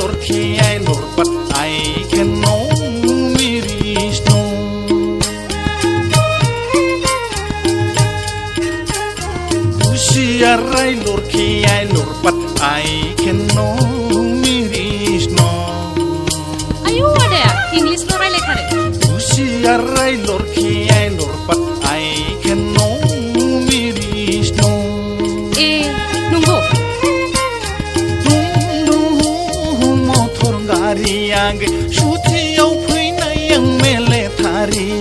lorki I lor but I can know me reach no Usiarai lorki I lor but I can know me reach no Ayo ada ya English lo railai thare Usiarai lorki I lor but I can know me reach no nunggu Yang sutiau fैनाय yang mele thari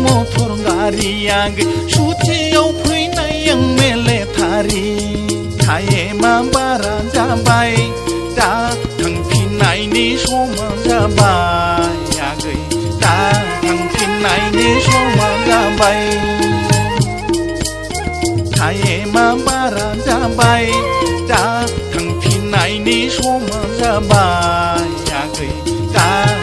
motor gari yang sutiau fैनाय yang mele thari थाये मा बारा जाबाय दा थांफिननायनि समा जाबाय आगै दा थांफिननायनि समा जाबाय थाये मा बारा जाबाय दा थांफिननायनि समा जाबाय आगै दा